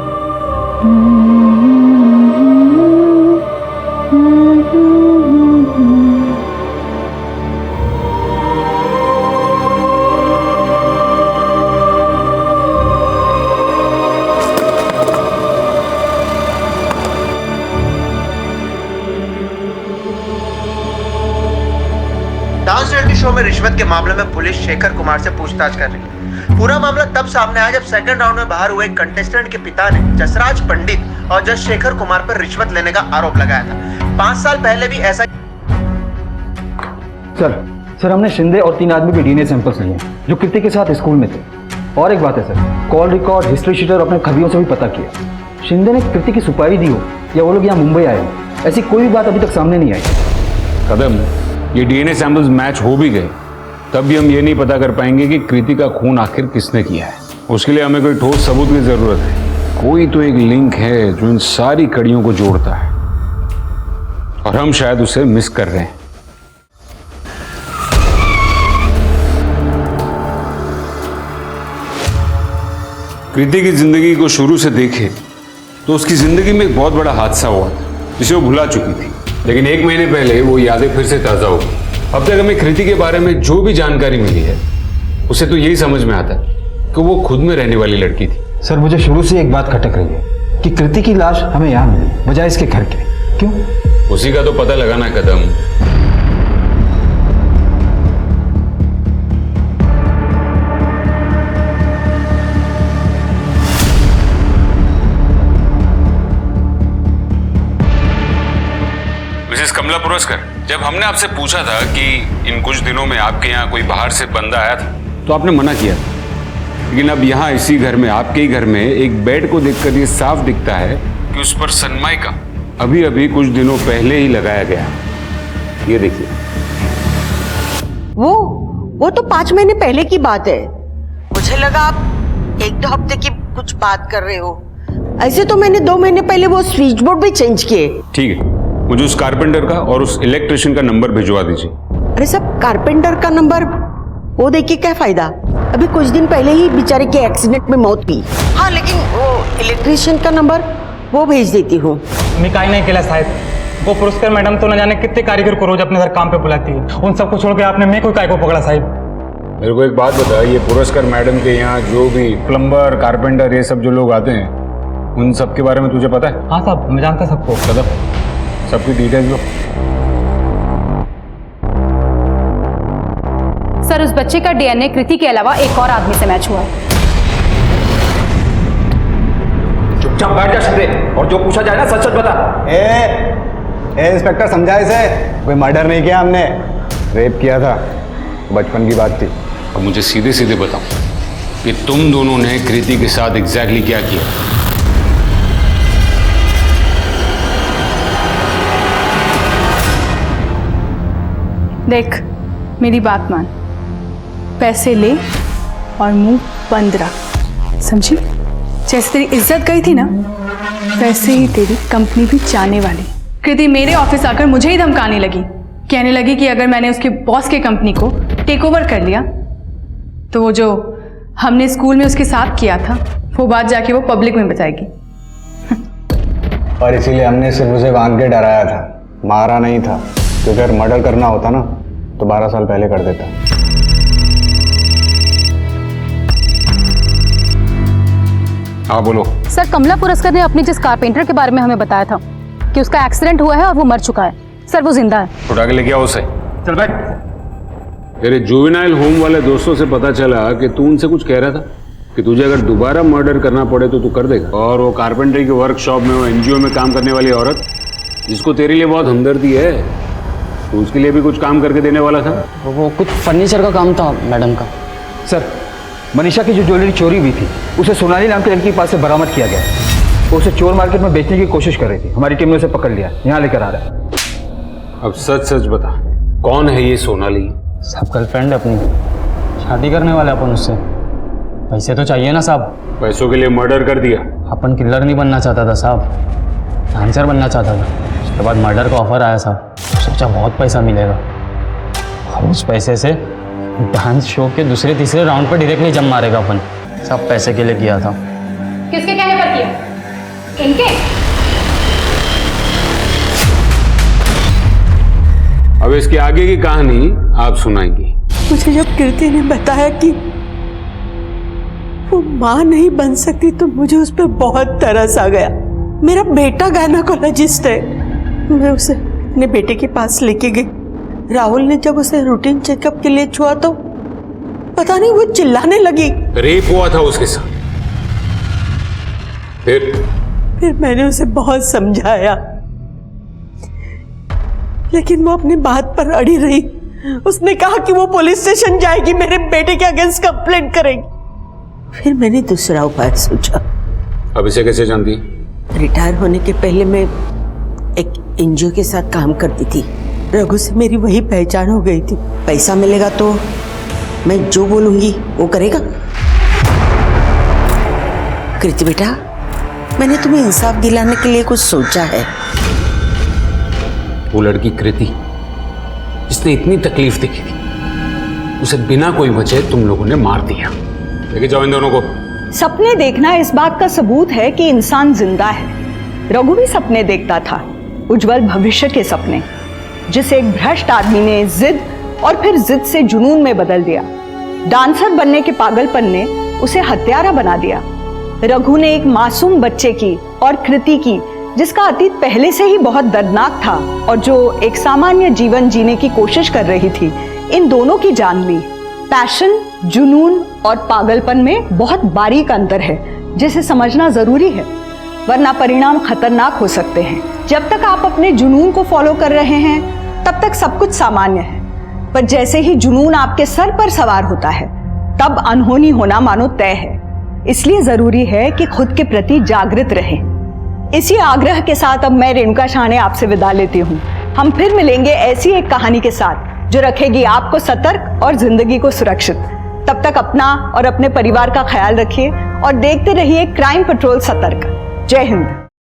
डांस रियलिटी शो में रिश्वत के मामले में पुलिस शेखर कुमार से पूछताछ कर रही है। पूरा मामला तब सामने आया जब सेकंड राउंड में बाहर हुए कंटेस्टेंट के पिता ने जसराज पंडित और जज शेखर कुमार पर रिश्वत लेने का आरोप लगाया था। 5 साल पहले भी ऐसा। सर हमने शिंदे और 3 आदमी के डीएनए सैंपल्स लिए जो कृति के साथ स्कूल में थे। और एक बात है sir, call record, history sheeter अपने खबियों से भी पता किया। शिंदे ने कृति की सुपारी दी हो या वो लोग यहाँ मुंबई आए हो, ऐसी कोई भी बात अभी तक सामने नहीं आई। कदम, ये डीएनए सैंपल्स मैच हो भी गए तब भी हम ये नहीं पता कर पाएंगे कि कृति का खून आखिर किसने किया है। उसके लिए हमें कोई ठोस सबूत की जरूरत है। कोई तो एक लिंक है जो इन सारी कड़ियों को जोड़ता है और हम शायद उसे मिस कर रहे हैं। कृति की जिंदगी को शुरू से देखें तो उसकी जिंदगी में एक बहुत बड़ा हादसा हुआ था जिसे वो भुला चुकी थी, लेकिन 1 महीने पहले वो यादें फिर से ताजा हो गई। अब तक हमें कृति के बारे में जो भी जानकारी मिली है उसे तो यही समझ में आता है कि वो खुद में रहने वाली लड़की थी। सर मुझे शुरू से एक बात खटक रही है कि कृति की लाश हमें यहाँ मिली बजाय इसके घर के। क्यों? उसी का तो पता लगाना है कदम। मिसेस कमला पुरस्कार, जब हमने आपसे पूछा था कि इन कुछ दिनों में आपके यहाँ कोई बाहर से बंदा आया था तो आपने मना किया, लेकिन अब यहाँ इसी घर में, आपके ही घर में एक बेड को देखकर ये साफ दिखता है कि उस पर सनमाइका अभी अभी कुछ दिनों पहले ही लगाया गया। ये देखिए। वो तो 5 महीने पहले की बात है। मुझे लगा आप 1-2 हफ्ते की कुछ बात कर रहे हो। ऐसे तो मैंने 2 महीने पहले वो स्विच बोर्ड भी चेंज किए। ठीक है, मुझे उस कारपेंटर का और उस इलेक्ट्रिशियन का नंबर भिजवा दीजिए। अरे सब कारपेंटर का नंबर वो देखिए क्या फायदा, अभी कुछ दिन पहले ही बेचारे के एक्सीडेंट में मौत हुई। हाँ लेकिन वो इलेक्ट्रिशियन का नंबर वो भेज देती हूँ। मैं काही नहीं केला साहब, वो पुरस्कार मैडम तो न जाने कितने कारीगर को रोज अपने घर काम पे बुलाती है, उन सबको छोड़ के आपने मैं कोई काय को पकड़ा साहब। मेरे को एक बात बता, ये पुरस्कार मैडम के यहाँ जो भी प्लम्बर, कारपेंटर, ये सब जो लोग आते हैं उन सब के बारे में तुझे पता है? हाँ साहब, मैं जानता सबको। सबकी डिटेल्स लो। उस बच्चे का डीएनए कृति के अलावा एक और आदमी से मैच हुआ है। चुपचाप बैठ जा शिंदे, और जो पूछा जाए ना सच सच बता। ए इंस्पेक्टर, समझा इसे, कोई मर्डर नहीं किया हमने, रेप किया था, बचपन की बात थी। अब मुझे सीधे सीधे बताओ कि तुम दोनों ने कृति के साथ एग्जैक्टली क्या किया? देख, मेरी बात मान, पैसे ले और मुंह बंद रख, समझी? जैसे तेरी इज्जत गई थी ना, वैसे ही तेरी कंपनी भी जाने वाली। कृति मेरे ऑफिस आकर मुझे ही धमकाने लगी, कहने लगी कि अगर मैंने उसके बॉस के कंपनी को टेक ओवर कर लिया तो वो जो हमने स्कूल में उसके साथ किया था वो बात जाके वो पब्लिक में बताएगी। और इसीलिए हमने सिर्फ उसे बांध के डराया था, मारा नहीं था, क्योंकि अगर मर्डर करना होता ना तो 12 साल पहले कर देता। हाँ बोलो। सर, कमला पुरस्कर ने अपने जिस कारपेंटर के बारे में हमें बताया था कि उसका एक्सीडेंट हुआ है और वो मर चुका है, सर वो जिंदा है। उठा के लेके आओ उसे। चल बैठ। तेरे जुवेनाइल होम वाले दोस्तों से पता चला कि तू उनसे कुछ कह रहा था कि तुझे अगर दोबारा मर्डर करना पड़े तो तू कर देगा। और वो कारपेंटरी के वर्कशॉप में, वो एनजीओ में काम करने वाली औरत जिसको तेरे लिए बहुत हमदर्दी है, तो उसके लिए भी कुछ काम करके देने वाला था। वो कुछ फर्नीचर का काम था मैडम का। सर, मनीषा की जो ज्वेलरी चोरी हुई थी उसे सोनाली नाम के लड़की के पास से बरामद किया गया। वो उसे चोर मार्केट में बेचने की कोशिश कर रही थी, हमारी टीम ने उसे पकड़ लिया, यहाँ लेकर आ रहा है। अब सच सच बता, कौन है ये सोनाली? सब गर्लफ्रेंड है अपनी, शादी करने वाले अपन उससे। पैसे तो चाहिए ना साहब। पैसों के लिए मर्डर कर दिया? अपन किलर नहीं बनना चाहता था साहब, डांसर बनना चाहता था। उसके बाद मर्डर का ऑफर आया साहब, सोचा बहुत पैसा मिलेगा, और उस पैसे से डांस शो के दूसरे तीसरे राउंड पर डायरेक्टली जम मारेगा अपन। सब पैसे के लिए किया था। किसके कहने पर किया? इनके? अब इसके आगे की कहानी आप सुनाएंगी। मुझे जब कृति ने बताया कि वो माँ नहीं बन सकती तो मुझे उस पर बहुत तरस आ गया। मेरा बेटा गायनेकोलॉजिस्ट है, मैं उसे अपने बेटे के पास लेके गई। राहुल ने जब उसे रूटीन चेकअप के लिए छुआ तो पता नहीं वो चिल्लाने लगी। रेप हुआ था उसके साथ? फिर मैंने उसे बहुत समझाया, लेकिन वो अपनी बात पर अड़ी रही। उसने कहा कि वो पुलिस स्टेशन जाएगी, मेरे बेटे के अगेंस्ट कंप्लेंट करेगी। फिर मैंने दूसरा उपाय सोचा। अब इसे कैसे जानती? रिटायर होने के पहले मैं एक एनजीओ के साथ काम करती थी। रघु से मेरी वही पहचान हो गई थी। पैसा मिलेगा तो मैं जो बोलूंगी वो करेगा। कृति बेटा, मैंने तुम्हें इंसाफ दिलाने के लिए कुछ सोचा है। वो लड़की कृति जिसने इतनी तकलीफ देखी थी, उसे बिना कोई वजह तुम लोगों ने मार दिया। लेके जाओ इन दोनों को। सपने देखना इस बात का सबूत है कि इंसान जिंदा है। रघु भी सपने देखता था, उज्जवल भविष्य के सपने, जिसे एक भ्रष्ट आदमी ने जिद और फिर जिद से जुनून में बदल दिया। डांसर बनने के पागलपन ने उसे हत्यारा बना दिया। रघु ने एक मासूम बच्चे की और कृति की, जिसका अतीत पहले से ही बहुत दर्दनाक था और जो एक सामान्य जीवन जीने की कोशिश कर रही थी, इन दोनों की जान ली। पैशन, जुनून और पागलपन में बहुत बारीक अंतर है, जिसे समझना जरूरी है, वरना परिणाम खतरनाक हो सकते हैं। जब तक आप अपने जुनून को फॉलो कर रहे हैं तब तक सब कुछ सामान्य है, पर जैसे ही जुनून आपके सर पर सवार होता है तब अनहोनी होना मानो तय है। इसलिए जरूरी है कि खुद के प्रति जागृत रहें। इसी आग्रह के साथ अब मैं रेणुका शाहने आपसे विदा लेती हूँ। हम फिर मिलेंगे ऐसी एक कहानी के साथ जो रखेगी आपको सतर्क और जिंदगी को सुरक्षित। तब तक अपना और अपने परिवार का ख्याल रखिए और देखते रहिए क्राइम पेट्रोल सतर्क। जय हिंद।